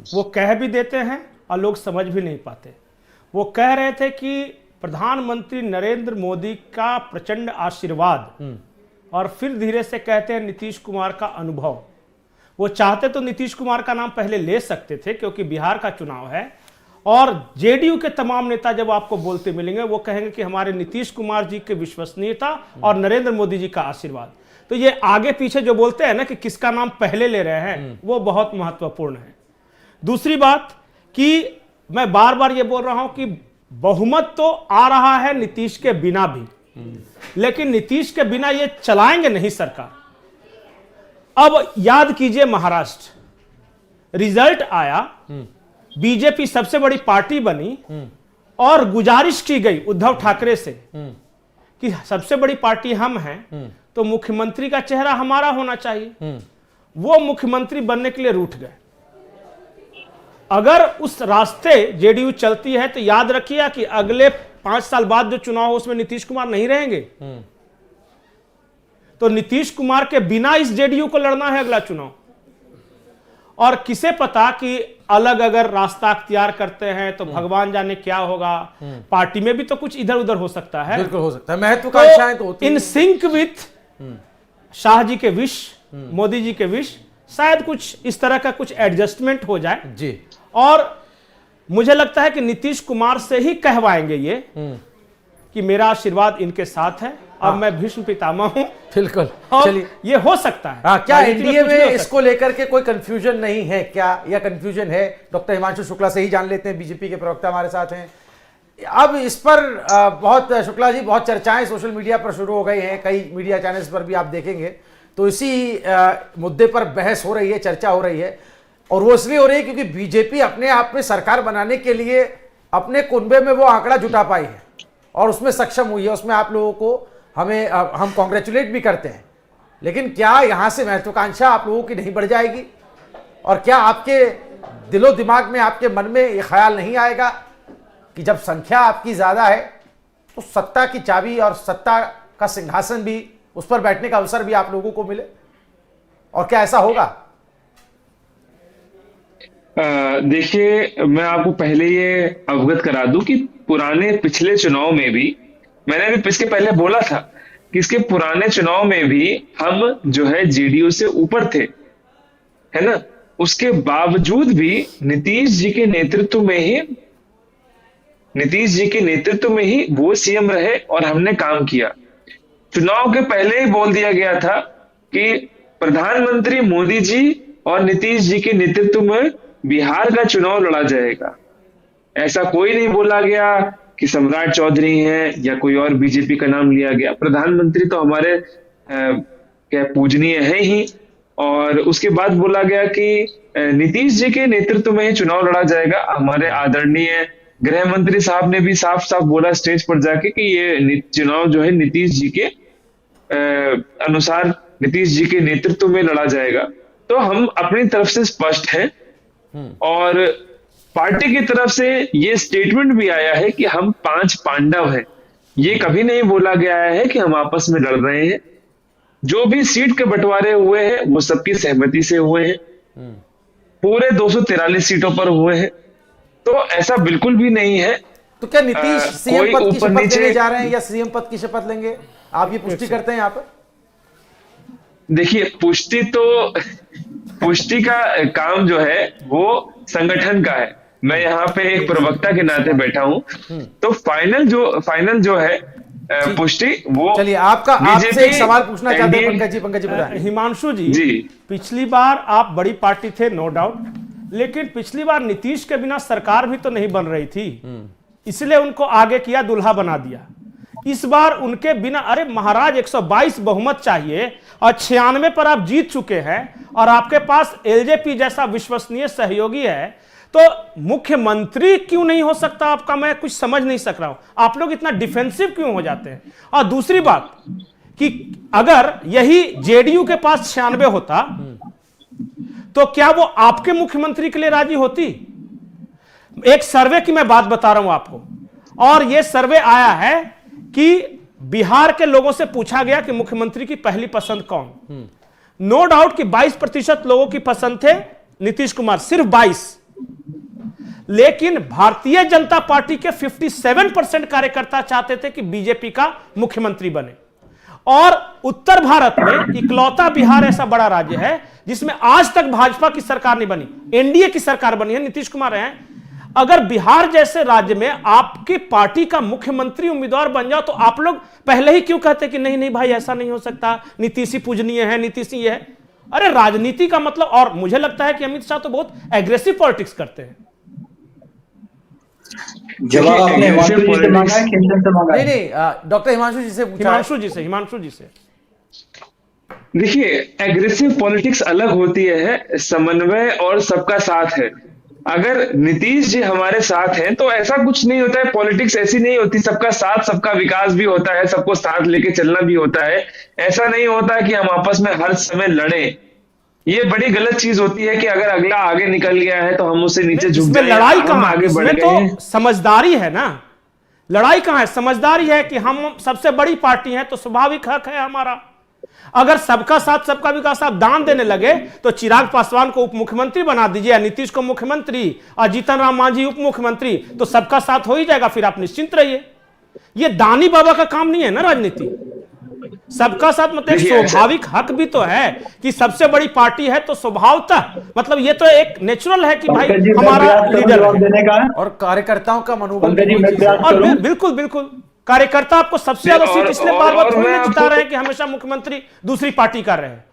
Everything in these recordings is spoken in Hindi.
वो कह भी देते हैं और लोग समझ भी नहीं पाते। वो कह रहे थे कि प्रधानमंत्री नरेंद्र मोदी का प्रचंड आशीर्वाद, और फिर धीरे से कहते हैं नीतीश कुमार का अनुभव। वो चाहते तो नीतीश कुमार का नाम पहले ले सकते थे क्योंकि बिहार का चुनाव है, और जेडीयू के तमाम नेता जब आपको बोलते मिलेंगे वो कहेंगे कि हमारे नीतीश कुमार जी की विश्वसनीयता और नरेंद्र मोदी जी का आशीर्वाद। तो ये आगे पीछे जो बोलते हैं ना कि किसका नाम पहले ले रहे हैं, वो बहुत महत्वपूर्ण है। दूसरी बात कि मैं बार बार ये बोल रहा हूं कि बहुमत तो आ रहा है नीतीश के बिना भी, लेकिन नीतीश के बिना ये चलाएंगे नहीं सरकार। अब याद कीजिए महाराष्ट्र रिजल्ट आया, बीजेपी सबसे बड़ी पार्टी बनी और गुजारिश की गई उद्धव ठाकरे से कि सबसे बड़ी पार्टी हम हैं तो मुख्यमंत्री का चेहरा हमारा होना चाहिए। वो मुख्यमंत्री बनने के लिए रूठ गए। अगर उस रास्ते जेडीयू चलती है तो याद रखिए कि अगले 5 साल बाद जो चुनाव हो उसमें नीतीश कुमार नहीं रहेंगे। तो नीतीश कुमार के बिना इस जेडीयू को लड़ना है अगला चुनाव। और किसे पता कि अलग अगर रास्ता अख्तियार करते हैं तो भगवान जाने क्या होगा। पार्टी में भी तो कुछ इधर उधर हो सकता है, बिल्कुल हो सकता है, महत्वाकांक्षाएं तो होती in sync with Shah ji के विश, मोदी जी के विश, शायद कुछ इस तरह का कुछ एडजस्टमेंट हो जाए जी। और मुझे लगता है कि नीतीश कुमार से ही कहवाएंगे ये कि मेरा आशीर्वाद इनके साथ है और मैं भीष्म पितामह हूं। बिल्कुल, चलिए ये हो सकता है। हाँ, क्या एनडीए में इसको लेकर के कोई कंफ्यूजन नहीं है क्या, या कंफ्यूजन है? डॉक्टर हिमांशु शुक्ला से ही जान लेते हैं, बीजेपी के प्रवक्ता हमारे साथ हैं। अब इस पर बहुत शुक्ला जी बहुत चर्चाएं सोशल मीडिया पर शुरू हो गई हैं, कई मीडिया चैनल्स पर भी आप देखेंगे तो इसी मुद्दे पर बहस हो रही है, चर्चा हो रही है। और वो इसलिए हो रही है क्योंकि बीजेपी अपने आप में सरकार बनाने के लिए अपने कुनबे में वो आंकड़ा जुटा पाई है और उसमें सक्षम हुई है। उसमें आप लोगों को हम कॉन्ग्रेचुलेट भी करते हैं, लेकिन क्या यहां से महत्वाकांक्षा आप लोगों की नहीं बढ़ जाएगी? और क्या आपके दिलो दिमाग में, आपके मन में ये ख्याल नहीं आएगा कि जब संख्या आपकी ज्यादा है तो सत्ता की चाबी और सत्ता का सिंहासन भी, उस पर बैठने का अवसर भी आप लोगों को मिले? और क्या ऐसा होगा? देखिए, मैं आपको पहले ये अवगत करा दूं कि पुराने पिछले चुनाव में भी, मैंने भी इसके पहले बोला था कि इसके पुराने चुनाव में भी हम जो है जेडीयू से ऊपर थे, है ना। उसके बावजूद भी नीतीश जी के नेतृत्व में ही वो सीएम रहे और हमने काम किया। चुनाव के पहले ही बोल दिया गया था कि प्रधानमंत्री मोदी जी और नीतीश जी के नेतृत्व में बिहार का चुनाव लड़ा जाएगा। ऐसा कोई नहीं बोला गया कि सम्राट चौधरी हैं या कोई और बीजेपी का नाम लिया गया। प्रधानमंत्री तो हमारे क्या पूजनीय है ही। और उसके बाद बोला गया कि नीतीश जी के नेतृत्व में ही चुनाव लड़ा जाएगा। हमारे आदरणीय गृह मंत्री साहब ने भी साफ साफ बोला स्टेज पर जाके कि ये चुनाव जो है नीतीश जी के अनुसार, नीतीश जी के नेतृत्व में लड़ा जाएगा। तो हम अपनी तरफ से स्पष्ट हैं और पार्टी की तरफ से ये स्टेटमेंट भी आया है कि हम 5 पांडव हैं। ये कभी नहीं बोला गया है कि हम आपस में लड़ रहे हैं। जो भी सीट के बंटवारे हुए हैं वो सबकी सहमति से हुए हैं, पूरे 243 सीटों पर हुए हैं। तो ऐसा बिल्कुल भी नहीं है। तो क्या नीतीश सीएम पद की शपथ लेने जा रहे हैं या सीएम पद की शपथ लेंगे? आप ये पुष्टि करते हैं यहाँ पर? देखिए, पुष्टि का काम जो है वो संगठन का है। मैं यहाँ पे एक प्रवक्ता के नाते बैठा हूं, तो फाइनल जो है पुष्टि वो। चलिए, आपसे एक सवाल पूछना चाहते हैं पंकज जी बताएं। हिमांशु जी, पिछली बार आप बड़ी पार्टी थे नो डाउट, लेकिन पिछली बार नीतीश के बिना सरकार भी तो नहीं बन रही थी, इसलिए उनको आगे किया, दुल्हा बना दिया। इस बार उनके बिना, अरे महाराज 122 बहुमत चाहिए और 96 पर आप जीत चुके हैं और आपके पास एलजेपी जैसा विश्वसनीय सहयोगी है, तो मुख्यमंत्री क्यों नहीं हो सकता आपका? मैं कुछ समझ नहीं सक रहा हूं, आप लोग इतना डिफेंसिव क्यों हो जाते हैं? और दूसरी बात कि अगर यही जेडीयू के पास 96 होता तो क्या वो आपके मुख्यमंत्री के लिए राजी होती? एक सर्वे की मैं बात बता रहा हूं आपको, और यह सर्वे आया है कि बिहार के लोगों से पूछा गया कि मुख्यमंत्री की पहली पसंद कौन। नो डाउट कि 22% लोगों की पसंद थे नीतीश कुमार, सिर्फ 22। लेकिन भारतीय जनता पार्टी के 57% कार्यकर्ता चाहते थे कि बीजेपी का मुख्यमंत्री बने। और उत्तर भारत में इकलौता बिहार ऐसा बड़ा राज्य है जिसमें आज तक भाजपा की सरकार नहीं बनी, एनडीए की सरकार बनी है, नीतीश कुमार हैं। अगर बिहार जैसे राज्य में आपकी पार्टी का मुख्यमंत्री उम्मीदवार बन जाओ तो आप लोग पहले ही क्यों कहते कि नहीं नहीं भाई ऐसा नहीं हो सकता, नीतीश ही पूजनीय है, नीतीश ही है। अरे राजनीति का मतलब, और मुझे लगता है कि अमित शाह तो बहुत एग्रेसिव पॉलिटिक्स करते हैं। जवाब आपने हिमांशु जी से मांगा है, खेमचंद से मांगा है? नहीं, डॉक्टर हिमांशु जी से पूछा। हिमांशु जी से देखिए, एग्रेसिव पॉलिटिक्स अलग होती है, समन्वय और सबका साथ है। अगर नीतीश जी हमारे साथ हैं तो ऐसा कुछ नहीं होता है, पॉलिटिक्स ऐसी नहीं होती, सबका साथ सबका विकास भी होता है, सबको साथ लेके चलना भी होता है। ऐसा नहीं होता है कि हम आपस में हर समय लड़े। ये बड़ी गलत चीज होती है कि अगर अगला आगे निकल गया है तो हम उससे नीचे झुक जाएं, लड़ाई हम कहां, आगे बढ़ इसमें गए हैं। तो समझदारी है ना। लड़ाई कहां है, समझदारी है कि हम सबसे बड़ी पार्टी है तो स्वाभाविक हक है हमारा। अगर सबका साथ सबका विकास आप दान देने लगे तो चिराग पासवान को उप मुख्यमंत्री बना दीजिए, नीतीश को मुख्यमंत्री और जीतन राम मांझी उप मुख्यमंत्री, तो सबका साथ हो ही जाएगा, फिर आप निश्चिंत रहिए। ये दानी बाबा का काम नहीं है ना राजनीति। सबका साथ मतलब स्वाभाविक हक भी तो है कि सबसे बड़ी पार्टी है तो स्वभावतः मतलब ये तो एक नेचुरल है कि भाई हमारा लीडर है। और कार्यकर्ताओं का मनोबल और बिल्कुल बिल्कुल कार्यकर्ता आपको सबसे ज्यादा सीट इसलिए बार बार थोड़ी नहीं जिता रहे हैं कि हमेशा मुख्यमंत्री दूसरी पार्टी कर रहे हैं।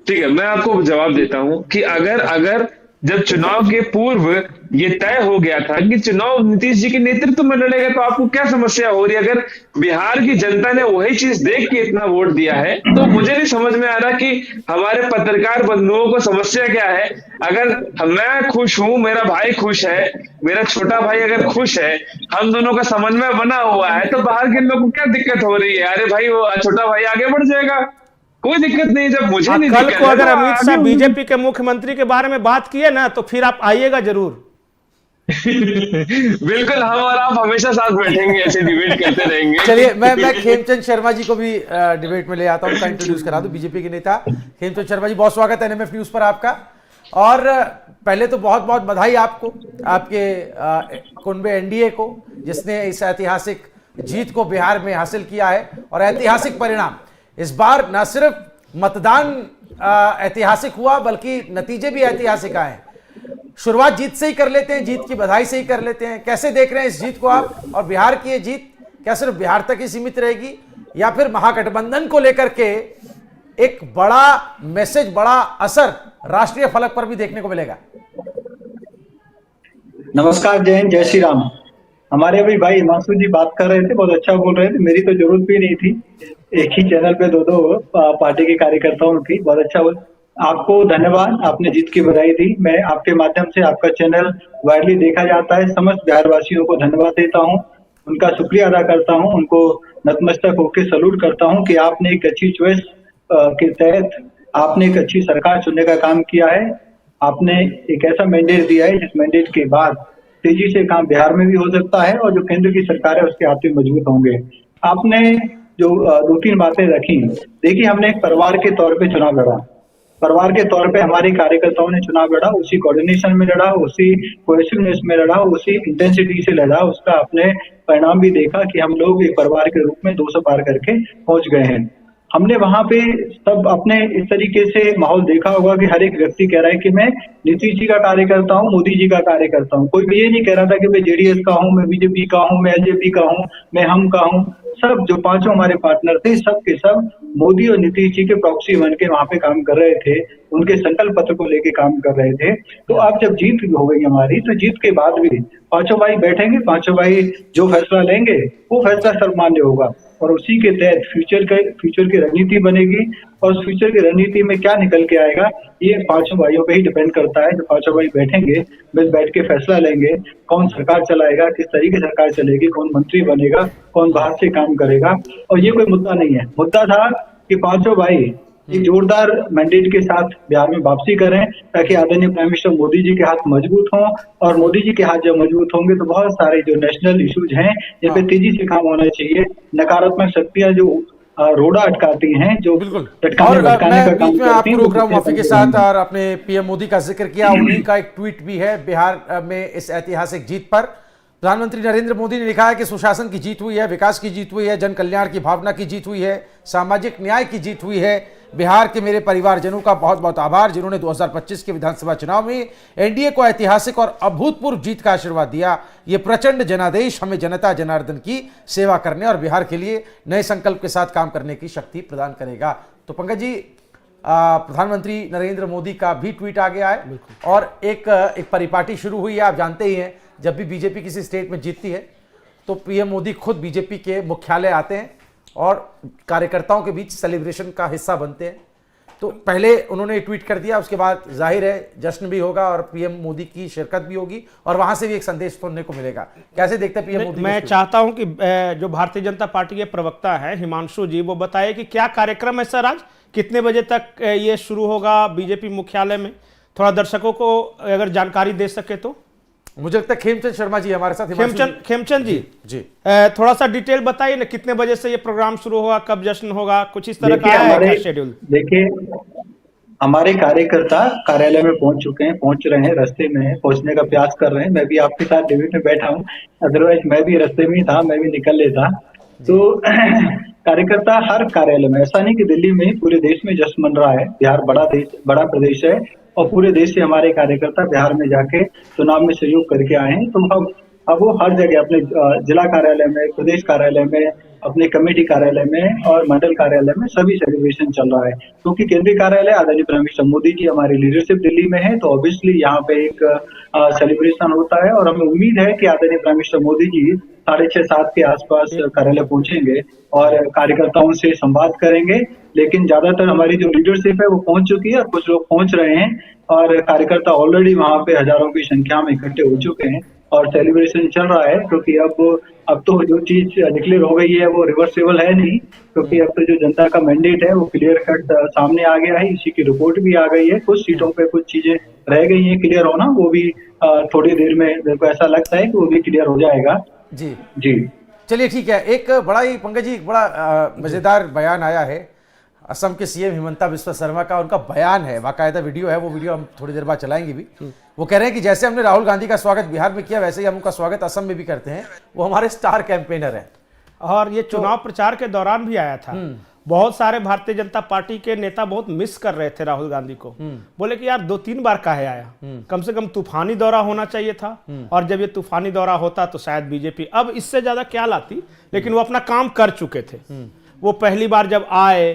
ठीक है, मैं आपको जवाब देता हूं कि अगर जब चुनाव के पूर्व ये तय हो गया था कि चुनाव नीतीश जी के नेतृत्व में लड़ेगा तो आपको क्या समस्या हो रही है? अगर बिहार की जनता ने वही चीज देख के इतना वोट दिया है तो मुझे नहीं समझ में आ रहा कि हमारे पत्रकार बंधुओं को समस्या क्या है। अगर मैं खुश हूं, मेरा भाई खुश है, मेरा छोटा भाई अगर खुश है, हम दोनों का समन्वय बना हुआ है, तो बाहर के लोगों को क्या दिक्कत हो रही है? अरे भाई वो छोटा भाई आगे बढ़ जाएगा, कोई दिक्कत नहीं। जब मुझे नहीं कल को अगर अमित शाह बीजेपी के मुख्यमंत्री के बारे में बात किए ना तो फिर आप आइएगा जरूर। बिल्कुल, हम और आप हमेशा साथ बैठेंगे, ऐसे डिबेट करते रहेंगे। चलिए मैं खेमचंद शर्मा जी को भी डिबेट में ले आता हूं, उनका इंट्रोड्यूस करा दूं। बीजेपी के नेता खेमचंद शर्मा जी, बहुत स्वागत है एनएमएफ न्यूज पर आपका। और पहले तो बहुत बहुत बधाई आपको, आपके कुनबे एनडीए को, जिसने इस ऐतिहासिक जीत को बिहार में हासिल किया है। और ऐतिहासिक परिणाम इस बार न सिर्फ मतदान ऐतिहासिक हुआ बल्कि नतीजे भी ऐतिहासिक आए। शुरुआत जीत से ही कर लेते हैं, जीत की बधाई से ही कर लेते हैं। कैसे देख रहे हैं इस जीत को आप? और बिहार की ये जीत क्या सिर्फ बिहार तक ही सीमित रहेगी या फिर महागठबंधन को लेकर के एक बड़ा मैसेज, बड़ा असर राष्ट्रीय फलक पर भी देखने को मिलेगा? नमस्कार, जय हिंद, जय श्री राम। हमारे अभी भाई हिमांशु जी बात कर रहे थे, बहुत अच्छा बोल रहे थे। मेरी तो जरूरत भी नहीं थी, एक ही चैनल पे दो पार्टी के कार्यकर्ताओं की। बहुत अच्छा बोल, आपको धन्यवाद, आपने जीत की बधाई दी। मैं आपके माध्यम से, आपका चैनल वायरली देखा जाता है, समस्त बिहार वासियों को धन्यवाद देता हूं, उनका शुक्रिया अदा करता हूं, उनको नतमस्तक होकर सलूट करता हूं कि आपने एक अच्छी चॉइस के तहत आपने एक अच्छी सरकार चुनने का काम किया है। आपने एक ऐसा मैंडेट दिया है जिस मैंडेट के बाद तेजी से काम बिहार में भी हो सकता है और जो केंद्र की सरकार है उसके हाथ भी मजबूत होंगे। आपने जो 2-3 बातें रखी, देखिए हमने एक परिवार के तौर पे चुनाव लड़ा, परिवार के तौर पे हमारे कार्यकर्ताओं ने चुनाव लड़ा, उसी कोऑर्डिनेशन में लड़ा, उसी कोहेसिवनेस में लड़ा, उसी इंटेंसिटी से लड़ा। उसका आपने परिणाम भी देखा कि हम लोग एक परिवार के रूप में 200 पार करके पहुंच गए हैं। हमने वहां पे सब अपने इस तरीके से माहौल देखा होगा कि हर एक व्यक्ति कह रहा है कि मैं नीतीश जी का कार्यकर्ता हूँ, मोदी जी का कार्यकर्ता हूँ। कोई भी ये नहीं कह रहा था कि मैं जेडीएस का हूँ, मैं बीजेपी का हूँ, मैं एलजेपी का हूँ, मैं हम का हूँ। सब जो 5 हमारे पार्टनर थे, सब के सब मोदी और नीतीश जी के प्रॉक्सी बन के वहां पे काम कर रहे थे, उनके संकल्प पत्र को लेके काम कर रहे थे। तो अब जब जीत हो गई हमारी, तो जीत के बाद भी 5 भाई बैठेंगे, 5 भाई जो फैसला लेंगे वो फैसला सर्वमान्य होगा और उसी के तहत फ्यूचर की रणनीति बनेगी। और उस फ्यूचर की रणनीति में क्या निकल के आएगा ये 5 भाइयों पे ही डिपेंड करता है। जो 5 भाई बैठेंगे, बस बैठ के फैसला लेंगे, कौन सरकार चलाएगा, किस तरीके से सरकार चलेगी, कौन मंत्री बनेगा, कौन बाहर से काम करेगा। और ये कोई मुद्दा नहीं है, मुद्दा था कि 5 भाई एक जोरदार मैंडेट के साथ बिहार में वापसी करें ताकि आदरणीय प्राइम मिनिस्टर मोदी जी के हाथ मजबूत हों। और मोदी जी के हाथ जब मजबूत होंगे तो बहुत सारे जो नेशनल इश्यूज हैं जिन पे तेजी से काम होना चाहिए, नकारात्मक शक्तियां जो रोड़ा अटकाती हैं, जो बिल्कुल। लटकाने और भटकाने मैं का काम बीच में करती आपको हैं, रोक रहा हूँ वो माफी के साथ, और आपने पीएम मोदी का जिक्र किया, उन्हीं का एक ट्वीट भी है बिहार में इस ऐतिहासिक जीत पर। प्रधानमंत्री नरेंद्र मोदी ने लिखा है कि सुशासन की जीत हुई है, विकास की जीत हुई है, जन कल्याण की भावना की जीत हुई है, सामाजिक न्याय की जीत हुई है। बिहार के मेरे परिवारजनों का बहुत बहुत आभार, जिन्होंने 2025 के विधानसभा चुनाव में एनडीए को ऐतिहासिक और अभूतपूर्व जीत का आशीर्वाद दिया। ये प्रचंड जनादेश हमें जनता जनार्दन की सेवा करने और बिहार के लिए नए संकल्प के साथ काम करने की शक्ति प्रदान करेगा। तो पंकज जी, प्रधानमंत्री नरेंद्र मोदी का भी ट्वीट आ गया है, और एक परिपाटी शुरू हुई है। आप जानते ही हैं, जब भी बीजेपी किसी स्टेट में जीतती है तो पीएम मोदी खुद बीजेपी के मुख्यालय आते हैं और कार्यकर्ताओं के बीच सेलिब्रेशन का हिस्सा बनते हैं। तो पहले उन्होंने ट्वीट कर दिया, उसके बाद जाहिर है जश्न भी होगा और पीएम मोदी की शिरकत भी होगी, और वहां से भी एक संदेश सुनने को मिलेगा। कैसे देखते हैं पीएम मोदी? मैं चाहता हूं कि जो भारतीय जनता पार्टी के प्रवक्ता है हिमांशु जी, वो बताए कि क्या कार्यक्रम है सर, आज कितने बजे तक ये शुरू होगा बीजेपी मुख्यालय में? थोड़ा दर्शकों को अगर जानकारी दे सके तो। मुझे लगता है खेमचंद शर्मा जी हमारे साथ। खेमचंद जी जी, थोड़ा सा डिटेल बताइए ना, कितने बजे से ये प्रोग्राम शुरू होगा, कब जश्न होगा, कुछ इस तरह का है क्या शेड्यूल? देखिए, हमारे कार्यकर्ता कार्यालय में पहुंच चुके हैं, पहुंच रहे हैं, रास्ते में हैं, पहुंचने का प्रयास कर रहे हैं। मैं भी आपके साथ डिबेट में बैठा हूं, अदरवाइज मैं भी रास्ते में ही था, मैं भी निकल लेता। तो कार्यकर्ता हर कार्यालय में, ऐसा नहीं कि दिल्ली में ही, पूरे देश में जश्न मन रहा है। बिहार बड़ा देश, बड़ा प्रदेश है, और पूरे देश से हमारे कार्यकर्ता बिहार में जाके चुनाव में सहयोग करके आए हैं। तो अब वो हर जगह अपने जिला कार्यालय में, प्रदेश कार्यालय में, अपने कमेटी कार्यालय में और मंडल कार्यालय में सभी सेलिब्रेशन चल रहा है। क्योंकि केंद्रीय कार्यालय आदरणीय प्रधानमंत्री मोदी जी, हमारी लीडरशिप दिल्ली में है, तो ऑब्वियसली यहाँ पे एक सेलिब्रेशन होता है, और हमें उम्मीद है कि आदरणीय प्रधानमंत्री मोदी जी 6:30-7 के आसपास कार्यालय पहुंचेंगे और कार्यकर्ताओं से संवाद करेंगे। लेकिन ज्यादातर हमारी जो लीडरशिप है वो पहुंच चुकी है, और कुछ लोग पहुंच रहे हैं, और कार्यकर्ता ऑलरेडी वहां पे हजारों की संख्या में इकट्ठे हो चुके हैं और सेलिब्रेशन चल रहा है। क्योंकि अब तो जो चीज डिक्लेयर हो गई है वो रिवर्सेबल है नहीं, क्योंकि अब तो जो जनता का मैंडेट है वो क्लियर कट सामने आ गया है, इसी की रिपोर्ट भी आ गई है। कुछ सीटों पे कुछ चीजें रह गई है क्लियर होना, वो भी थोड़ी देर में मेरे को ऐसा लगता है कि वो भी क्लियर हो जाएगा। जी जी, चलिए ठीक है। एक बड़ा ही पंकज जी, एक बड़ा मजेदार बयान आया है असम के सीएम हिमंता बिस्वा शर्मा का। उनका बयान है, बाकायदा वीडियो है, वो वीडियो हम थोड़ी देर बाद चलाएंगे भी। वो कह रहे हैं कि जैसे हमने राहुल गांधी का स्वागत बिहार में किया, वैसे ही हम उनका स्वागत असम में भी करते हैं। वो हमारे स्टार कैंपेनर हैं, और ये चुनाव प्रचार के दौरान भी आया था। बहुत सारे भारतीय जनता पार्टी के नेता बहुत मिस कर रहे थे राहुल गांधी को, बोले कि यार 2-3 बार काहे आया, कम से कम तूफानी दौरा होना चाहिए था, और जब ये तूफानी दौरा होता तो शायद बीजेपी अब इससे ज्यादा क्या लाती, लेकिन वो अपना काम कर चुके थे। वो पहली बार जब आए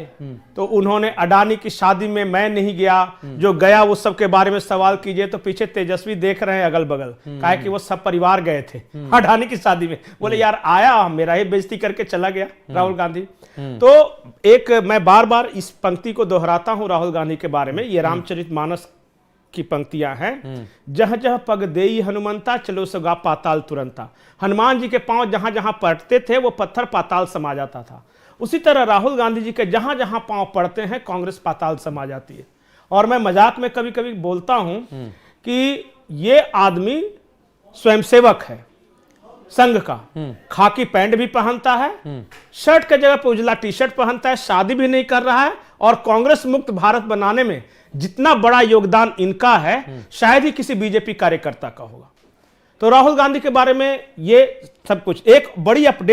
तो उन्होंने अडानी की शादी में मैं नहीं गया, जो गया वो सबके बारे में सवाल कीजिए तो पीछे तेजस्वी देख रहे हैं अगल बगल, काहे कि वो सब परिवार गए थे अडानी की शादी में। बोले यार आया, मेरा ही बेइज्जती करके चला गया राहुल गांधी। तो एक मैं बार बार इस पंक्ति को दोहराता हूं राहुल गांधी के बारे में, ये रामचरितमानस की पंक्तियां हैं। जहां जहां पग देई हनुमंता, चलो सगा पाताल तुरंता। हनुमान जी के पांव जहां जहां पड़ते थे वो पत्थर पाताल समा जाता था। उसी तरह राहुल गांधी जी के जहां जहां पांव पड़ते हैं कांग्रेस पाताल समा जाती है। और मैं मजाक में कभी कभी बोलता हूं कि ये आदमी स्वयंसेवक है संघ का, खाकी पैंट भी पहनता है, शर्ट के जगह पर उजला टी शर्ट पहनता है, शादी भी नहीं कर रहा है, और कांग्रेस मुक्त भारत बनाने में जितना बड़ा योगदान इनका है शायद ही किसी बीजेपी कार्यकर्ता का होगा। तो राहुल गांधी के बारे में ये सब कुछ। एक बड़ी अपडेट